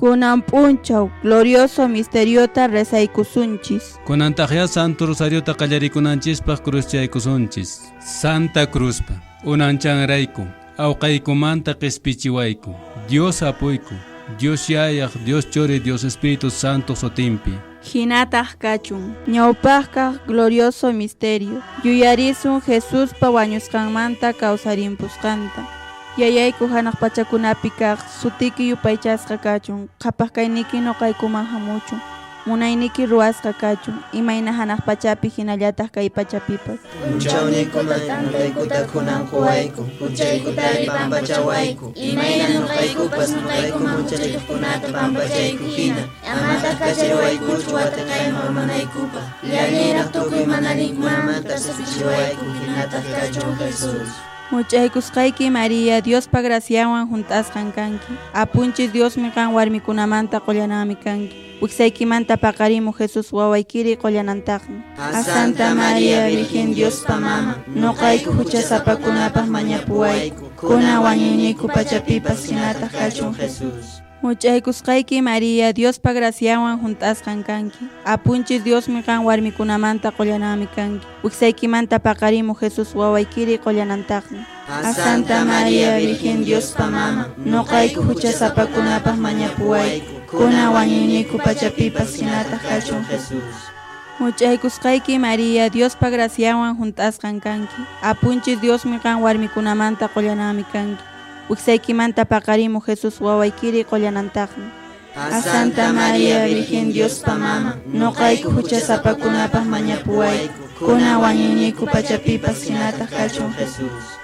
Kunan p'unchaw glorioso misteriota rezaykusunchis. Kunantajya Santo Rosariota qallarikunanchispaq cruzchaykusunchis. Santa Cruzpa unanchanrayku awqaykumanta qispichiwayku. Dios apuyku, Dios yayaq, Dios chori, Dios Espíritu Santo sotimpi. Hinataq kachun, ñawpaqqa glorioso misterio. Yuyarisun Jesuspa wañusqanmanta kawsarimpusqanta. Yayayku hanaq pachakunapi kaq sutiki yupaychasqa kachun, qhapaq kayniki noqaykuman hamuchun. Munayniki ruwasqa kachun, imayna hanaq pachapi hinallataq kay pachapipas. Punchawnikuman nuqaykuta kunan quwayku, huchaykutari pampachawayku. Imayna nuqaykupas nuqaykuman huchachaykunata pampachayku hina. Amataq kachariwaykuchu watakayman manaykupaq. Llañayraq tukuy mananikmanmanta sapichiwayku hinataq kachun Jesús. Much'aykusqayki María, Diospa graciawan juntasqan kanki. Apunchis Diosmi qan warmikunamanta qollanami kanki. Wiksaykimanta paqarimu Jesús wawaykiri qollanantaqmi. A Santa María Virgen Diospa mama, nuqayku huchasapakunapaq mañapuwayku. Kuna wañuyniku pachapipas hinataq kachun Jesús. Much'aykusqayki María, Diospa graciawan juntasqan kanki. Apunchis Diosmi qan warmikunamanta qollanami kanki. Wiksaykimanta paqarimu Jesús wawaykiri qollanantaqmi. A Santa María Virgen Diospa mama, nuqayku huchasapakunapaq mañapuwayku. Kuna wañuyniku pachapipas hinataq kachun Jesús. Much'aykusqayki María, Diospa graciawan juntasqan kanki. Apunchis Diosmi qan warmikunamanta qollanami kanki. Wiksaykimanta paqarimu Jesús wawaykiri qollanantaqmi. A Santa María Virgen Diospa mama, nuqayku huchasapakunapaq mañapuwayku. Kuna wañuyniku pachapipas hinataq kachun Jesús.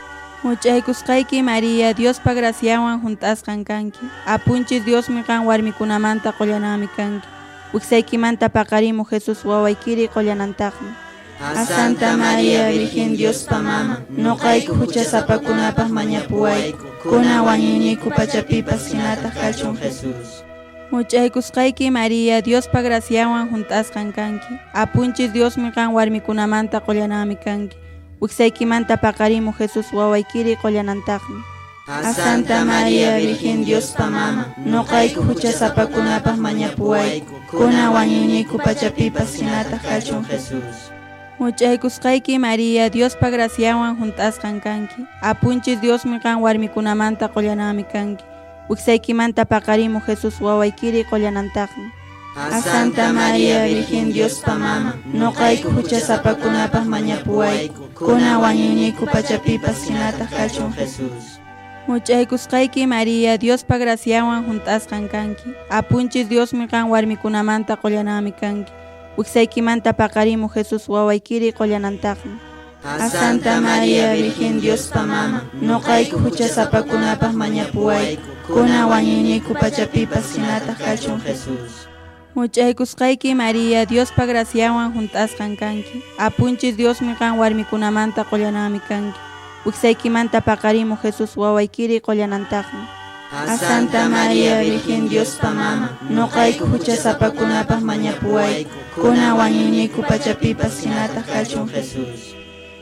Much'aykusqayki María, Diospa graciawan juntasqan kanki. Apunchis Diosmi qan warmikunamanta qollanami kanki. Wiksaykimanta paqarimu Jesús wawaykiri qollanantaqmi. A Santa María Virgen Diospa mama, nuqayku huchasapakunapaq mañapuwayku. Kuna wañuyniku pachapipas hinataq kachun Jesús. Much'aykusqayki María, Diospa graciawan juntasqan kanki. Apunchis Diosmi qan warmikunamanta qollanami kanki. Wiksaykimanta paqarimu Jesús wawaykiri qollanantaqmi. A Santa María Virgen Diospa mama, nuqayku huchasapakunapaq mañapuwayku. Kuna wañuyniku pachapipas hinataq kachun Jesús. Much'aykusqayki María, Diospa graciawan juntasqan kanki. Apunchis Diosmi qan warmikunamanta qollanami kanki. Wiksaykimanta paqarimu Jesús wawaykiri qollanantaqmi. A Santa María Virgen Diospa mama, nuqayku huchasapakunapaq mañapuwayku. Kuna wañuyniku pachapipas hinataq kachun Jesús. Much'aykusqayki María, Diospa graciawan juntasqan kanki. Apunchis Diosmi qan warmikunamanta qollanami kanki. Wiksaykimanta paqarimu Jesús wawaykiri qollanantaqmi. A Santa María Virgen Diospa mama, nuqayku huchasapakunapaq mañapuwayku. Kuna wañuyniku pachapipas hinataq kachun Jesús. Much'aykusqayki María, Diospa graciawan juntasqan kanki. Apunchis Diosmi qan warmikunamanta qollanami kanki. Wiksaykimanta paqarimu Jesús wawaykiri qollanantaqmi. A Santa María Virgen Diospa mama, nuqayku huchasapakunapaq mañapuwayku. Kuna wañuyniku pachapipas hinataq kachun Jesús.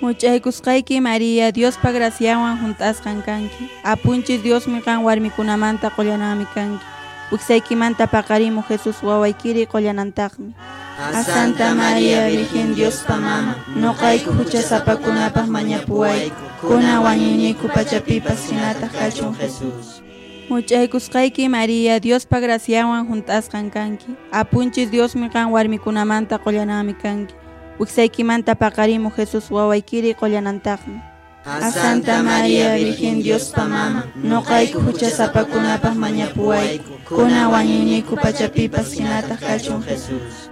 Much'aykusqayki María, Diospa graciawan juntasqan kanki. Apunchis Diosmi qan warmikunamanta qollanami kanki. Wiksaykimanta paqarimu Jesús wawaykiri qollanantaqmi. A Santa María Virgen Diospa mama, nuqayku huchasapakunapaq mañapuwayku. Kuna wañuyniku pachapipas hinataq kachun Jesús. Much'aykusqayki María, Diospa graciawan juntasqan kanki. Apunchis Diosmi qan warmikunamanta qollanami kanki. Wiksaykimanta paqarimu Jesús wawaykiri qollanantaqmi. A Santa María Virgen Diospa mama, nuqayku huchasapakunapaq mañapuwayku. Kuna wañuyniku pachapipas hinataq kachun Jesús.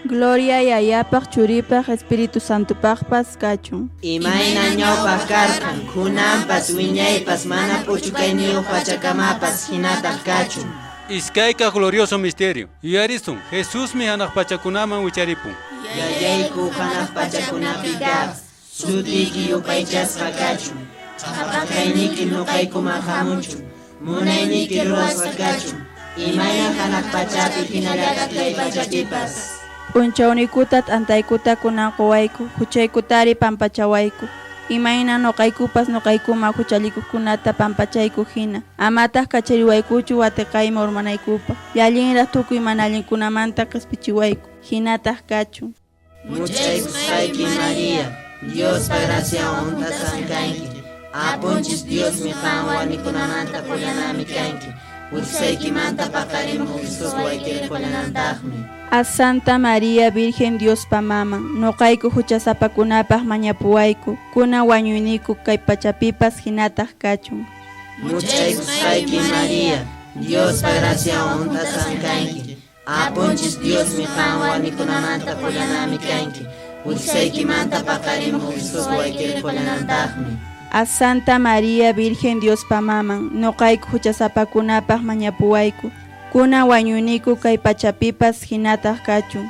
Gloria yayapaq churipaq Espíritu Santopaqpas kachun. Imayna ñawpaq karqan, kunanpas wiñaypas mana puchukayniyuq pachakamapas hinataq kachun. Iskayqa glorioso misterio. Yuyarisun, Jesusmi hanaq pachakunaman wicharipun. Yayayku hanaq pachakunapi kaq, sutiki yupaychasqa kachun. Qhapaqayniki nuqaykuman hamuchun, munayniki ruwasqa kachun. Imayna hanaq pachapi hinallataq kay pachapipas. Punchawnikuta t'antaykuta kunan quwayku, huchaykutari pampachawayku. Imayna noqaykupas noqaykuma huchalikuqkunata pampachayku hina. Amataq kachariwaykuchu watiqayma urmanaykupaq. Llallinraq tukuy mana allinkunamanta q'ispichiwayku. Hinataq kachun. Muchaykusqayki María, Diospa graciawan untasan kanki. Apunchis Dios mi qan warmikunamanta qullanami kanki. Wiksaykimanta paqarimuq Jesús waykiri qullanantaqmi. A Santa María Virgen Diospa maman, noqayku huchasapakunapaq mañapuwayku. Kuna wañuyniku kay pachapipas hinataq kachun. Muchaykusqayki María, Diospa graciawan untasan kanki. Apunchis Dios mi qan warmikunamanta qullanami kanki. Wiksaykimanta paqarimuq Jesús waykiri qullanantaqmi. A Santa María Virgen Diospa maman, noqayku huchasapakunapaq mañapuwayku. Kuna wañuyniku kay pachapipas hinataq kachun.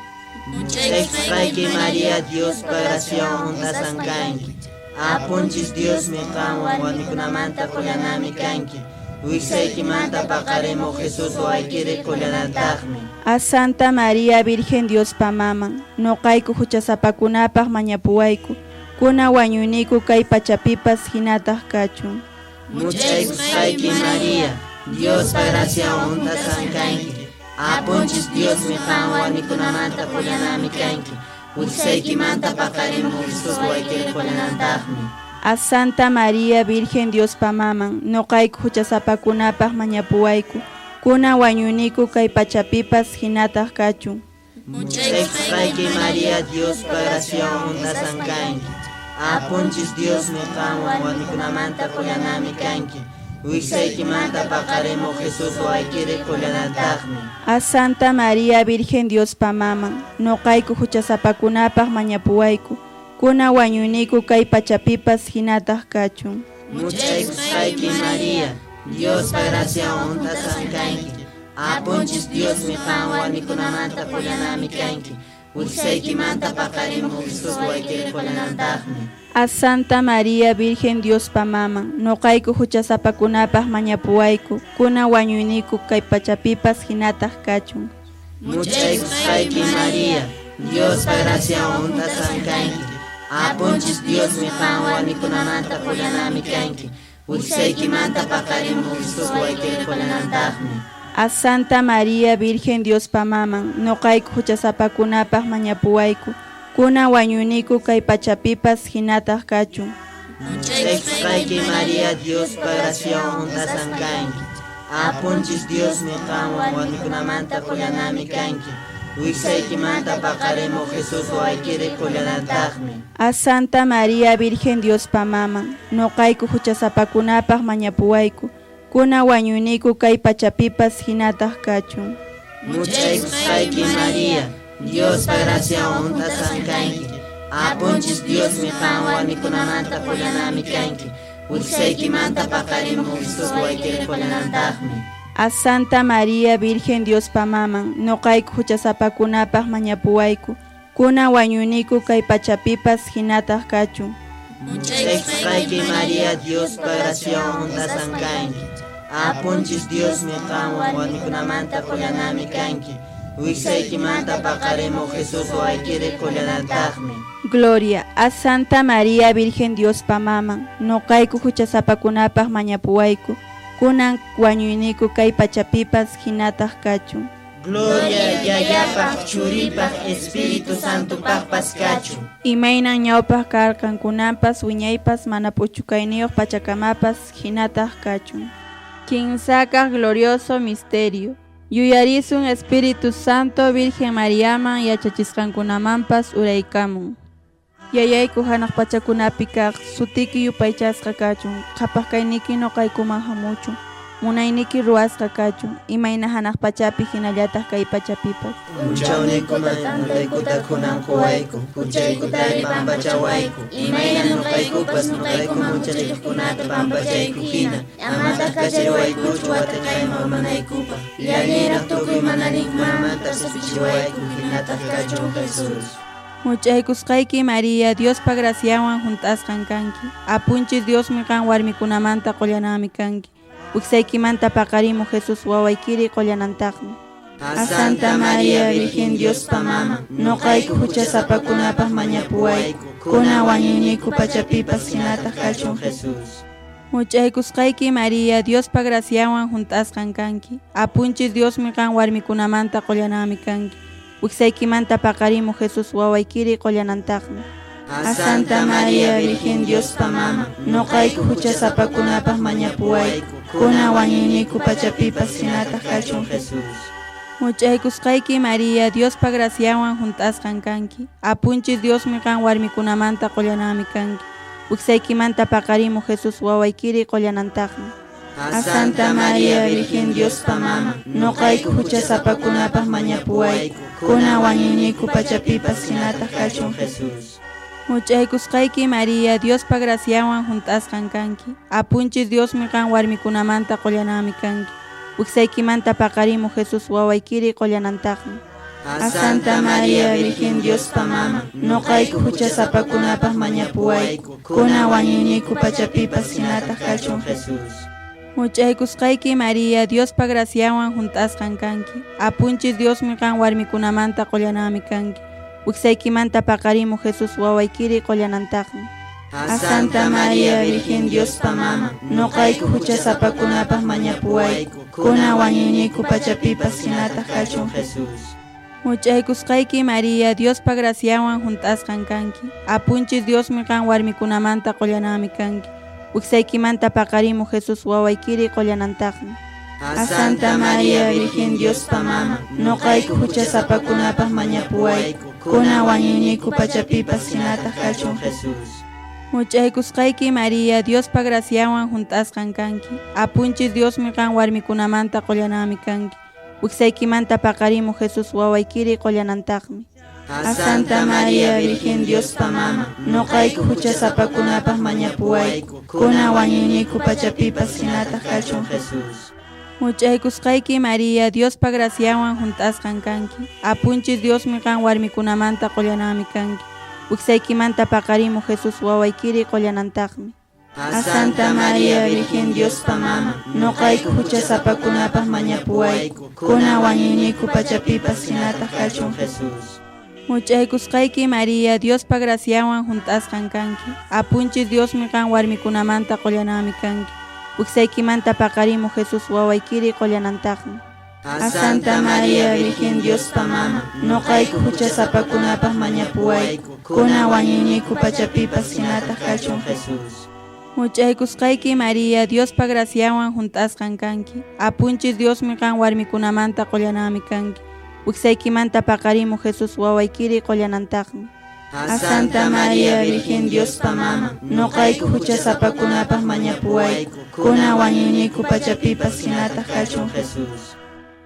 Muchaykusqayki María, Diospa graciawan untasan kanki. Apunchis Dios mi qan warmikunamanta qullanami kanki. Wiksaykimanta paqarimuq Jesús waykiri qullanantaqmi. A Santa María Virgen Diospa maman, noqayku huchasapakunapaq mañapuwayku. Kuna wañuyniku kay pachapipas hinataq kachun. Muchaykusqayki María, Diospa graciawan untasan kanki. Apunchis Dios mi qan warmikunamanta qullanami kanki. Wiksaykimanta paqarimuq Jesús waykiri qullanantaqmi. A Santa María Virgen Diospa maman, noqayku huchasapakunapaq mañapuwayku. Kuna wañuyniku kay pachapipas hinataq kachun. Muchaykusqayki María, Diospa graciawan untasan kanki. Apunchis Dios mi qan warmikunamanta qullanami kanki. Wiksaykimanta paqarimuq Jesús waykiri qullanantaqmi. A Santa María Virgen Diospa maman, noqayku huchasapakunapaq mañapuwayku. Kuna wañuyniku kay pachapipas hinataq kachun. Muchaykusqayki María, Diospa graciawan untasan kanki. Apunchis Dios mi qan warmikunamanta qullanami kanki. Wiksaykimanta paqarimuq Jesús waykiri qullanantaqmi. A Santa María Virgen Diospa maman, noqayku huchasapakunapaq mañapuwayku. Kuna wañuyniku kay pachapipas hinataq kachun. Muchaykusqayki María, Diospa graciawan untasan kanki. Apunchis Dios mi qan warmikunamanta qullanami kanki. Wiksaykimanta paqarimuq Jesús waykiri qullanantaqmi. A Santa María Virgen Diospa maman, noqayku huchasapakunapaq mañapuwayku. Kuna wañuyniku kay pachapipas hinataq kachun. Muchaykusqayki María, Diospa graciawan untasan kanki. Apunchis Dios mi qan warmikunamanta qullanami kanki. Wiksaykimanta paqarimuq Jesús waykiri qullanantaqmi. A Santa María Virgen Diospa maman, noqayku huchasapakunapaq mañapuwayku. Kuna wañuyniku kay pachapipas hinataq kachun. Muchaykusqayki María, Diospa graciawan untasan kanki. Apunchis Dios mi qan warmikunamanta qullanami kanki. Wiksaykimanta paqarimuq Jesús waykiri qullanantaqmi. A Santa María Virgen Diospa maman, noqayku huchasapakunapaq mañapuwayku. Kuna wañuyniku kay pachapipas hinataq kachun. Muchaykusqayki María, Diospa graciawan untasan kanki. Apunchis Dios mi qan warmikunamanta qullanami kanki. Wiksaykimanta paqarimuq Jesús waykiri qullanantaqmi. Gloria a Santa María Virgen Diospa maman, noqayku huchasapakunapaq mañapuwayku. Kunan wañuyniku kay pachapipas hinataq kachun. Gloria yayapaq, churipaq, Espíritu Santopaqpas kachun. Imaynan ñawpaq karqankunapas wiñaypas mana puchukayniyuq pachakamapas hinataq kachun. Kinsakaq glorioso misterio. Yuyarisun Espíritu Santo Virgen Mariaman yachachisqankunamanpas uraykamun. Yayayku hanaq pachakunapi kaq sutiki yupaychasqa kachun. Qhapaq kayniki noqaykuman hamuchun. Munayniki ruwasqa kachun. Imayna hanaq pachapi hinallataq kay pachapipas. Punchawnikuman nuqaykuta kunanquwayku. Puchaykutari pampachawayku. Imayna nuqaykupas nuqaykuman muchachikuqkunata pampachayku hina. Amataq kachariwaykuchu watiqayma urmanaykupaq. Llallinraq tukuy mana rinkunamantas q'ispichiwayku hinataq kachun Jesús. Muchaykusqayki María, Diospa graciawan juntasqan kanki. Apunchis Dios mi qan warmikunamanta qullanami kanki. Wiksaykimanta paqarimuq Jesús wawaykiri qullanantaqmi. A Santa María Virgen Diospa mama, noqayku huchasapakunapaq mañapuwayku. kuna wañuyniku pachapipas hinataq kachun Jesús. Much'aykusqayki María, Diospa graciawan hunt'asqan kanki. Apunchis Diosmi qan warmikunamanta qollanami kanki. Wiksaykimanta paqarimu Jesús wawaykiri qollanantaqmi. A Santa María Virgen Diospa mama, noqayku huchasapakunapaq mañapuwayku, kuna wañuyniku pachapipas hinataq kachun Jesús. Much'aykusqayki María, Diospa graciawan hunt'asqan kanki. Apunchis Diosmi qan warmikunamanta qollanami kanki. Wiksaykimanta paqarimu Jesús wawaykiri qollanantaqmi. A Santa María Virgen Diospa mama, noqayku huchasapakunapaq mañapuwayku, kuna wañuyniku pachapipas hinataq kachun Jesús. Much'aykusqayki María, Diospa graciawan hunt'asqan kanki. Apunchis Diosmi qan warmikunamanta qollanami kanki. Wiksaykimanta paqarimu Jesús wawaykiri qollanantaqmi. A Santa María Virgen Diospa mama, noqayku huchasapakunapaq mañapuwayku, kuna wañuyniku pachapipas hinataq kachun Jesús. Much'aykusqayki María, Diospa graciawan hunt'asqan kanki. Apunchis Diosmi qan warmikunamanta qollanami kanki. Wiksaykimanta paqarimu Jesús wawaykiri qollanantaqmi. A Santa María Virgen Diospa mama, noqayku huchasapakunapaq mañapuwayku, kuna wañuyniku pachapipas hinataq kachun Jesús. Much'aykusqayki María, Diospa graciawan hunt'asqan kanki. Apunchis Diosmi qan warmikunamanta qollanami kanki. Wiksaykimanta paqarimu Jesús wawaykiri qollanantaqmi. A Santa María Virgen Diospa mama, noqayku huchasapakunapaq mañapuwayku, kuna wañuyniku pachapipas hinataq kachun Jesús. Much'aykusqayki María, Diospa graciawan hunt'asqan kanki. Apunchis Diosmi qan warmikunamanta qollanami kanki. Wiksaykimanta paqarimu Jesús wawaykiri qollanantaqmi. A Santa María Virgen Diospa mama, noqayku huchasapakunapaq mañapuwayku, kuna wañuyniku pachapipas hinataq kachun Jesús. Much'aykusqayki María, Diospa graciawan hunt'asqan kanki. Apunchis Diosmi qan warmikunamanta qollanami kanki. Wiksaykimanta paqarimu Jesús wawaykiri qollanantaqmi. A Santa María Virgen Diospa mama, noqayku huchasapakunapaq mañapuwayku, kuna wañuyniku pachapipas hinataq kachun Jesús. Much'aykusqayki María, Diospa graciawan hunt'asqan kanki. Apunchis Diosmi qan warmikunamanta qollanami kanki. Wiksaykimanta paqarimu Jesús wawaykiri qollanantaqmi. A Santa María Virgen Diospa mama, noqayku huchasapakunapaq mañapuwayku, kuna wañuyniku pachapipas hinataq kachun Jesús. Much'aykusqayki María, Diospa graciawan hunt'asqan kanki. Apunchis Diosmi qan warmikunamanta qollanami kanki. Wiksaykimanta paqarimu Jesús wawaykiri qollanantaqmi. A Santa María Virgen Diospa mama, noqayku huchasapakunapaq mañapuwayku, kuna wañuyniku pachapipas hinataq kachun Jesús.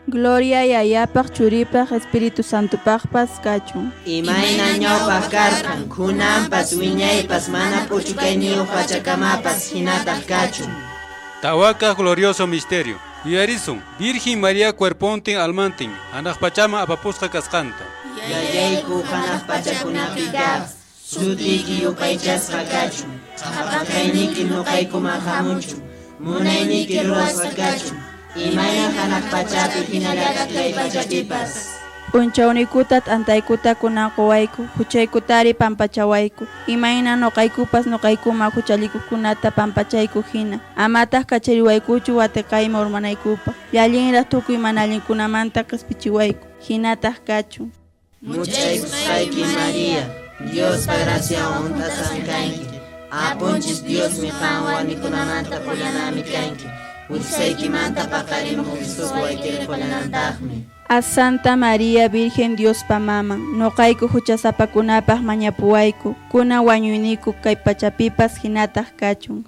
Gloria Yayapaq Churipaq Espíritu Santupaqpas kachun. Imayna ñawpaq karqan, kunanpas wiñaypas mana puchukayniyuq pachakamapas hinataq kachun. Tawaka glorioso misterio. Yuyarisun, Virgen María cuerpontin almantin, anaq pachama apapusqa kasqanta. Yayayku hanaq pachakunapipas, sutiki yupaychasqa kachun. Hapaqayniki nuqaykuman hamunchu, munayniki ruwasqa kachun. Imayna hanaq pachapi hinallataq kay pachapipas. Punchawnikutat antaykuta kunaquwayku, huchaykutari pampachawayku. Imayna noqaykupas noqaykuma huchalikukunata pampachayku hina. Amataq kachariwaykuchu watiqayma urmanaykupa. Llallinraq tukuy manallinkunamanta q'ispichiwayku. Hinataq kachun. Much'aykusqayki María, Diospa graciawan hunt'asqan kanki. Apunchis Diosmi qan warmikunamanta qollanami kanki. Wiksaykimanta paqarimu Jesús wawaykiri qollanantaqmi. A Santa María Virgen Diospa mama, noqayku huchasapakunapaq mañapuwayku, kuna wañuyniku kay pachapipas hinataq kachun.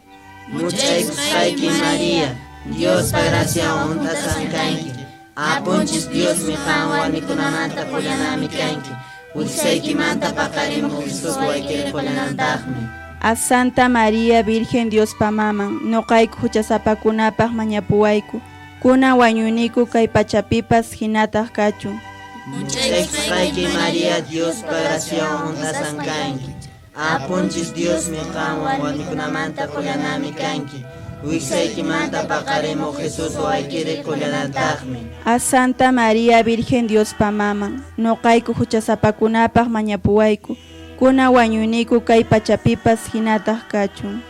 Much'aykusqayki María, Diospa graciawan hunt'asqan kanki. Apunchis Diosmi qan warmikunamanta qollanami kanki. Wiksaykimanta paqarimu Jesús wawaykiri qollanantaqmi. A Santa María Virgen Diospa mama, noqayku huchasapakunapaq mañapuwayku, kuna wañuyniku kay pachapipas hinataq kachun. Much'aykusqayki María, Diospa graciawan hunt'asqan kanki. Apunchis Diosmi qan warmikunamanta qollanami kanki. Wiksaykimanta paqarimu Jesús wawaykiri qollanantaqmi. A Santa María Virgen Diospa mama, noqayku huchasapakunapaq mañapuwayku, kuna wañuyniku kay pachapipas hinataq kachun.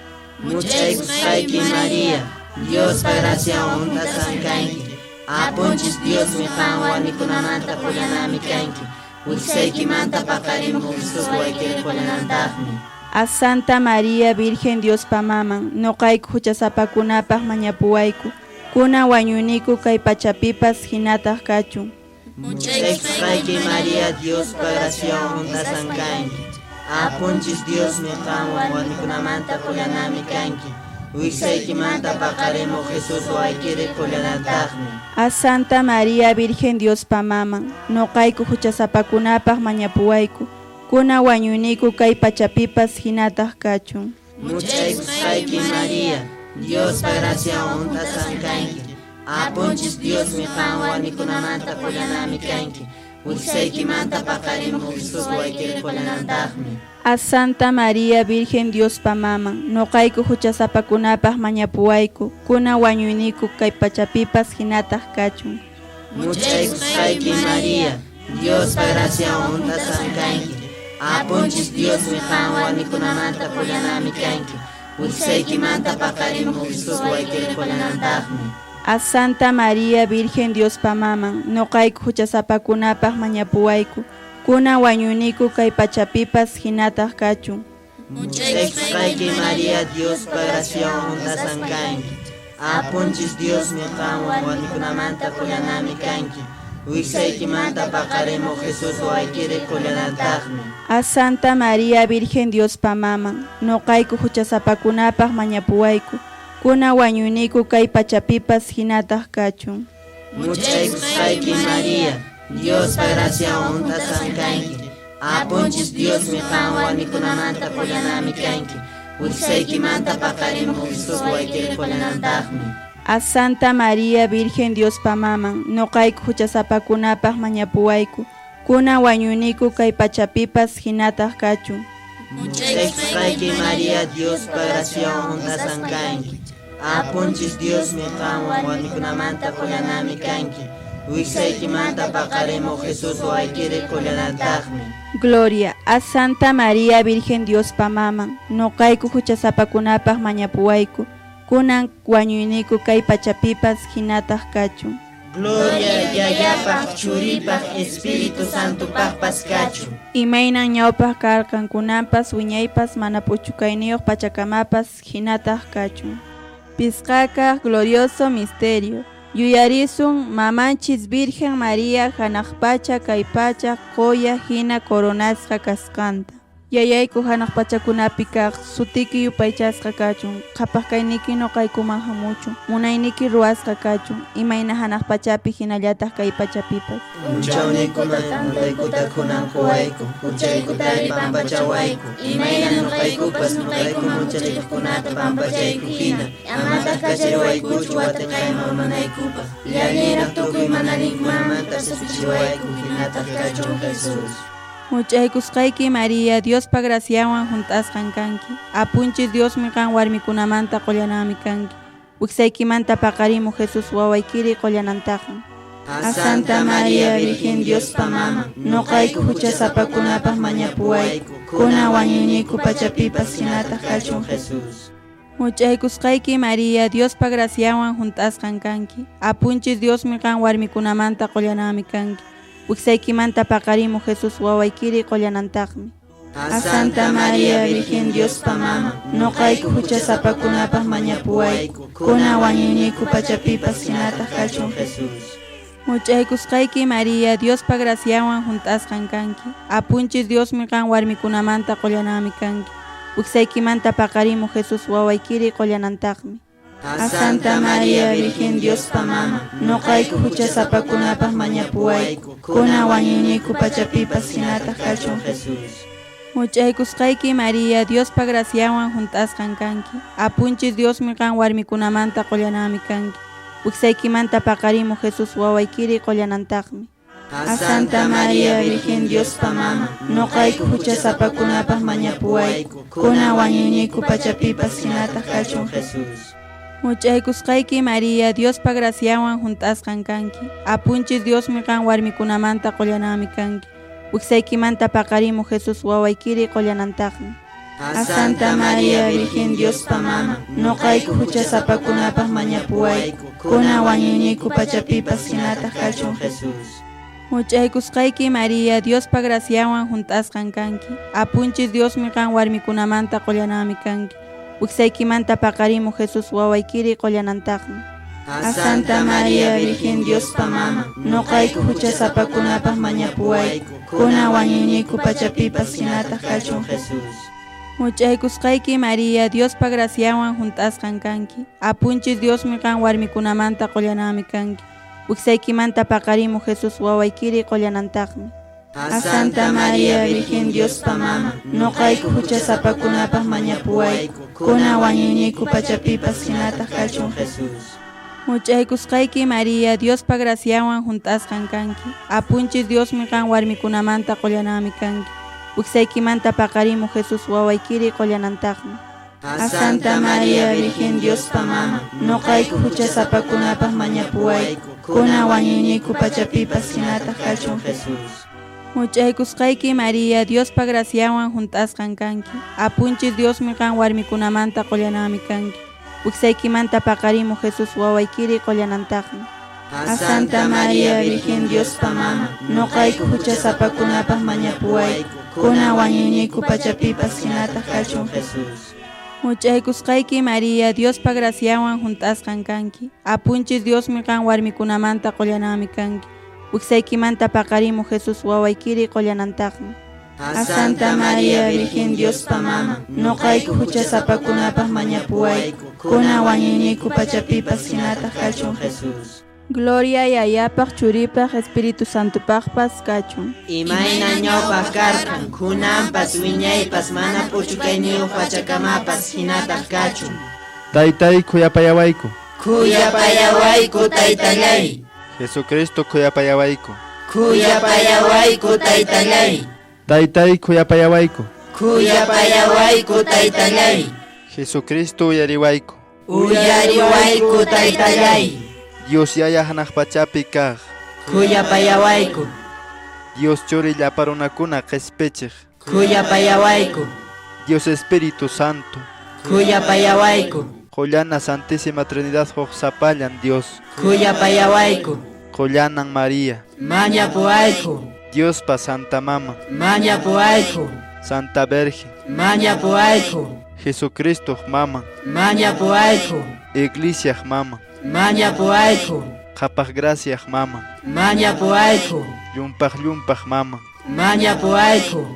Muchaykusqayki María, Diospa graciawan untasan kanki. Apunchis Diosmi qam warmikunamanta pullanami kanki. Wiksaykimanta paqarimuq Jesús waykiri pullanantaqmi. A Santa María Virgen Diospa maman, noqayku huchasapakunapaq mañapuwayku. Kuna wañuyniku kay pachapipas hinataq kachun. Muchaykusqayki María, Diospa graciawan untasan kanki. Apunchis Diosmi qam warmikunamanta pullanami kanki. Wiksaykimanta paqarimuq Jesús waykiri pullanantaqmi. A Santa María Virgen Diospa maman, noqayku huchasapakunapaq mañapuwayku. Kuna wañuyniku kay pachapipas hinataq kachun. Muchaykusqayki María, Diospa graciawan untasan kanki. Apunchis Diosmi qam warmikunamanta pullanami kanki. Wiksaykimanta paqarimuq Jesús waykiri pullanantaqmi. A Santa María Virgen Diospa maman, noqayku huchasapakunapaq mañapuwayku. Kuna wañuyniku kay pachapipas hinataq kachun. Muchaykusqayki María, Diospa graciawan untasan kanki. Apunchis Diosmi qam warmikunamanta pullanami kanki. Wiksaykimanta paqarimuq Jesús waykiri pullanantaqmi. A Santa María Virgen Diospa maman, noqayku huchasapakunapaq mañapuwayku. Kuna wañuyniku kay pachapipas hinataq kachun. Muchaykusqayki María, Diospa graciawan untasan kanki. Apunchis Diosmi qam warmikunamanta pullanami kanki. Wiksaykimanta paqarimuq Jesús waykiri pullanantaqmi. A Santa María Virgen Diospa maman, noqayku huchasapakunapaq mañapuwayku. Kuna wañuyniku kay pachapipas hinataq kachun. Muchaykusqayki María, Diospa graciawan untasan kanki. Apunchis Diosmi qam warmikunamanta pullanami kanki. Wiksaykimanta paqarimuq Jesús waykiri pullanantaqmi. A Santa María Virgen Diospa maman, noqayku huchasapakunapaq mañapuwayku. Kuna wañuyniku kay pachapipas hinataq kachun. Muchaykusqayki María, Diospa graciawan untasan kanki. Apunchis Diosmi qam warmikunamanta pullanami kanki. Wiksaykimanta paqarimuq Jesús waykiri pullanantaqmi. Gloria a Santa María Virgen Diospa maman, noqayku huchasapakunapaq mañapuwayku. Kunan wañuyniku kay pachapipas hinataq kachun. Gloria Yayapaq, Churipaq, Espíritu Santopaqpas kachun. Imaynan ñawpaq karqankunapas wiñaypas mana puchukayniyuq pachakamapas hinataq kachun. Pisqaqa glorioso misterio. Yuyarisun mamanchis Virgen María hanaq pacha kay pacha qoya hina coronasqa kasqanta. Yayayku hanaq pachakunapi kaq sutiki yupaychasqa kachun. Qhapaq kayniki noqaykuman hamuchun. Munayniki ruwasqa kachun. Imayna hanaq pachapi hinallataq kay pachapipas. Unchawniykuman nuqaykuta kunanquwayku. Huchaykutari pampachawayku. Imayna nuqaykupas nuqaykuman huchachikuqkunata pampachayku hina. Amataq kachariwaykuchu watiqayman manaykupaq. Llañiraq tukuy manarikmamanta sapichiwayku hinataq kachun Jesús. Muchaykusqayki María, Diospa graciawan hunt'asqan kanki. Apunchis Diosmi qan warmikunamanta qullanami kanki. Wiksaykimanta paqarimuq Jesús wawaykiri qullanantaqmi. A Santa María Virgen Diospa mama, noqayku huchasapakunapaq mañapuwayku. Kuna wañuyniku pachapipas hinataq kachun Jesús. Muchaykusqayki María, Diospa graciawan hunt'asqan kanki. Apunchis Diosmi qan warmikunamanta qullanami kanki. Wiksaykimanta paqarimuq Jesús wawaykiri qullanantaqmi. A Santa María Virgen Diospa mama, noqayku huchasapakunapaq mañapuwayku. Kuna wañuyniku pachapipas hinataq kachun Jesús. Muchaykusqayki María, Diospa graciawan hunt'asqan kanki. Apunchis Diosmi qan warmikunamanta qullanami kanki. Wiksaykimanta paqarimuq Jesús wawaykiri qullanantaqmi. A Santa María Virgen Diospa mama, noqayku huchasapakunapaq mañapuwayku. Kuna wañuyniku pachapipas hinataq kachun Jesús. Muchaykusqayki María, Diospa graciawan hunt'asqan kanki. Apunchis Diosmi qan warmikunamanta qullanami kanki. Wiksaykimanta paqarimuq Jesús wawaykiri qullanantaqmi. A Santa María Virgen Diospa mama, noqayku huchasapakunapaq mañapuwayku. Kuna wañuyniku pachapipas hinataq kachun Jesús. Muchaykusqayki María, Diospa graciawan hunt'asqan kanki. Apunchis Diosmi qan warmikunamanta qullanami kanki. Wiksaykimanta paqarimuq Jesús wawaykiri qollanantaqmi. A Santa María Virgen Diospa mama, noqayku huchasapakunapaq mañapuwayku, kuna wañuyniku pachapipas hinataq kachun Jesús. Much'aykusqayki María, Diospa graciawan hunt'asqan kanki. Apunchis Diosmi qan warmikunamanta qollanami kanki. Wiksaykimanta paqarimuq Jesús wawaykiri qollanantaqmi. A Santa María Virgen Diospa mama, noqayku huchasapakunapaq mañapuwayku, kuna wañuyniku pachapipas hinataq kachun Jesús. Much'aykusqayki María, Diospa graciawan hunt'asqan kanki. Apunchis Diosmi qan warmikunamanta qollanami kanki. Wiksaykimanta paqarimuq Jesús wawaykiri qollanantaqmi. A Santa María Virgen Diospa mama, noqayku huchasapakunapaq mañapuwayku, kuna wañuyniku pachapipas hinataq kachun Jesús. Much'aykusqayki María, Diospa graciawan hunt'asqan kanki. Apunchis Diosmi qan warmikunamanta qollanami kanki. Wiksaykimanta paqarimuq Jesús wawaykiri qollanantaqmi. A Santa María Virgen Diospa mama, noqayku huchasapakunapaq mañapuwayku, kuna wañuyniku pachapipas hinataq kachun Jesús. Much'aykusqayki María, Diospa graciawan hunt'asqan kanki. Apunchis Diosmi qan warmikunamanta qollanami kanki. Wiksaykimanta paqarimuq Jesús wawaykiri qollanantaqmi. A Santa María Virgen Diospa mama, noqayku huchasapakunapaq mañapuwayku, kuna wañuyniku pachapipas hinataq kachun Jesús. Much'aykusqayki María, Diospa graciawan hunt'asqan kanki. Apunchis Diosmi qan warmikunamanta qollanami kanki. Wiksaykimanta paqarimuq Jesús wawaykiri qollanantaqmi. A Santa María Virgen Diospa mama, noqayku huchasapakunapaq mañapuwayku, kuna wañuyniku pachapipas hinataq kachun Jesús. Gloria Yayapaq, Churipaq, Espíritu Santopaqpas kachun. Imayna ñawpaq karqan, kunanpas wiñaypas mana puchukayniyuq pachakamapas hinataq kachun. Taytay kuyapayawayku. Kuyapayawayku taytallay. Jesucristo kuyapayawayku. Kuyapayawayku taytallay. Taytay kuyapayawayku. Kuyapayawayku taytallay. Jesucristo uyariwayku. Uyariwayku taytallay. Dios yaya hanaq pachapi kaq. Kuyapayawayku. Dios churi llaparunakuna q'ispichiq. Kuyapayawayku. Dios Espíritu Santo. Kuyapayawayku. Qollana Santísima Trinidad huk sapallan Dios. Kuyapayawayku. Qollanan María. Mañapuwayku. Diospa Santa Mama. Mañapuwayku. Santa Virgen. Mañapuwayku. Jesucristo Mama. Mañapuwayku. Iglesia Mama. Mañapuwayku. Qhapaq gracias Mama. Mañapuwayku. Llumpaq Mama. Mañapuwayku.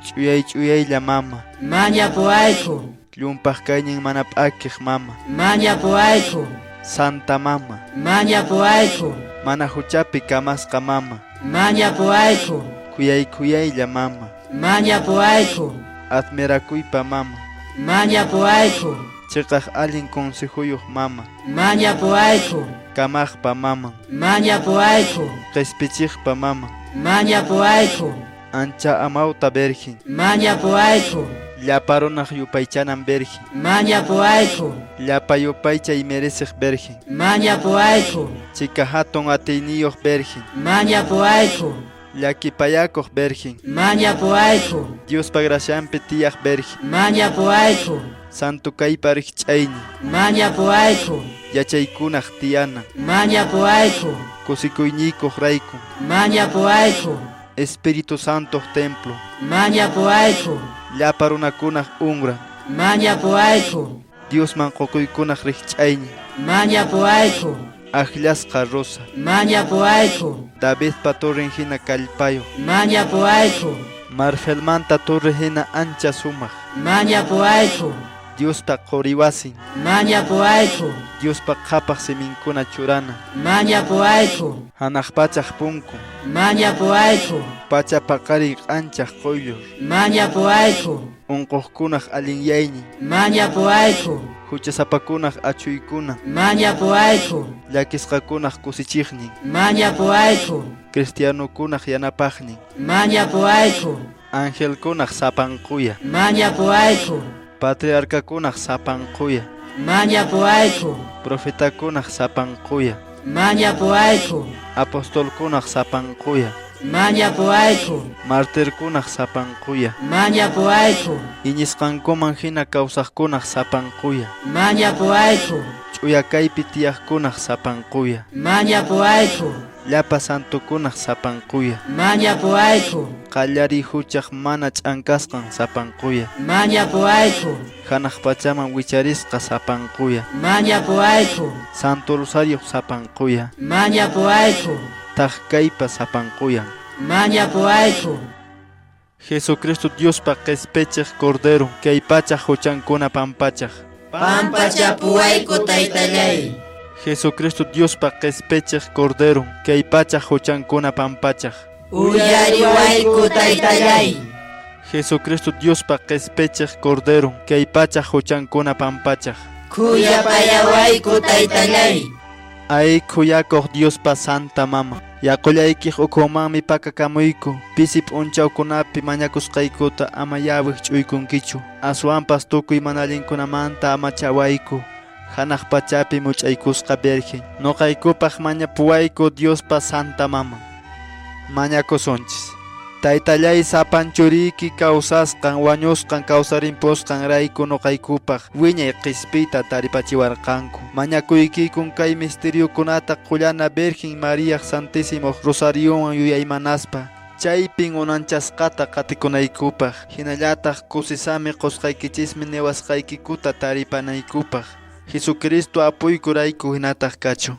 Ch'uyaylla Mama. Mañapuwayku. Llumpaq kaynin mana p'akiq Mama. Mañapuwayku. Santa Mama. Mañapuwayku. Mana huchapi kamasqa Mama. Mañapuwayku. Kuyaylla Mama. Mañapuwayku. Admirakuypa Mama. Mañapuwayku. Chiqaq allin consejuyuq Mama. Mañapuwayku. Kamaqpa Mama. Mañapuwayku. Q'ispichiqpa Mama. Mañapuwayku. Ancha amawta Virgen. Mañapuwayku. Llaparunaq yupaychanan Virgen. Mañapuwayku. Llapa yupaychay mereciq Virgen. Mañapuwayku. Chika hatun atiyniyuq Virgen. Mañapuwayku. Llakipayakuq Virgen. Mañapuwayku. Diospa gracianpi tiyaq Virgen. Mañapuwayku. Santu kaypa riqch'ayni. Mañapuwayku. Yachaykunaq tiyana. Mañapuwayku. Kusikuyniykuq rayku. Mañapuwayku. Espíritu Santo templo. Mañapuwayku. Llapa runakunaq ungra. Mañapuwayku. Diosman ququykunaq riqch'ayni. Mañapuwayku. Aklasqa rosa. Mañapuwayku. Davidpa torren hina kallpayuq. Mañapuwayku. Marfelmanta torre hina ancha sumaq. Mañapuwayku. Diospa qoriwasin. Mañapuwayku. Diospa qhapaq siminkuna churana. Mañapuwayku. Hanaq pachaq punku. Mañapuwayku. Pacha paqariq anchaq quyllur. Mañapuwayku. Unquqkunaq allinyayni. Mañapuwayku. Huchasapakunaq achuykuna. Mañapuwayku. Llakisqakunaq kusichiqnin. Mañapuwayku. Cristianukunaq yanapaqnin. Mañapuwayku. Angelkunaq sapanquya. Mañapuwayku. Patriarcakunaq sapanquya. Mañapuwayku. Profetakunaq sapanquya. Mañapuwayku. Apostolkunaq sapanquya. mañapuayku, martirkunaq sapanquya, mañapuayku, iñisqankuman hina kawsaqkunaq sapanquya, mañapuayku, ch'uyakaypi tiyaqkunaq sapanquya, mañapuayku, llapa santukunaq sapanquya, mañapuayku, qallari huchaq mana ch'ankasqan sapanquya, mañapuayku, hanaq pachaman wicharisqa sapanquya, mañapuayku, Santo Rosario sapanquya, mañapuayku, taqkaypa sapanquyan. mañapuayku, Jesucristo Diospa q'ispichiq Cordero, kay pachaq huchankuna pampachaq. pampachapuayku taytallay, Jesucristo Diospa q'ispichiq Cordero, kay pachaq huchankuna pampachaq. uyariwayku taytallay, Jesucristo Diospa q'ispichiq Cordero, kay pachaq huchankuna pampachaq. kuyapayawayku taytallay, Ay kuyakoq Diospa Santa Mama, yaqullaykik ukumanmi pakakamuyku, pisi p'unchawkunapi mañakusqaykuta ama yawaq ch'uykunkichu, aswanpas tukuy manallinkunamanta ama chawayku, hanaq pachapi much'aykusqa Virgen, noqaykupaq mañapuwayku Diospa Santa Mama. Mañakusunchis. Taytallay sapan churiki kawsasqan wañusqan kawsarimpusqan rayku noqaykupaq wiñay qispita taripachiwarqanku. Mañakuykikun kay misteriokunata qullana Virgen María Santísimo Rosariowan yuyaymanaspa. Chaypin unanchasqata qatikunaykupaq, hinallataq kusisami qusqaykichismi niwasqaykikuta taripanaykupaq. Jesucristo apuykurayku hinataq kachu.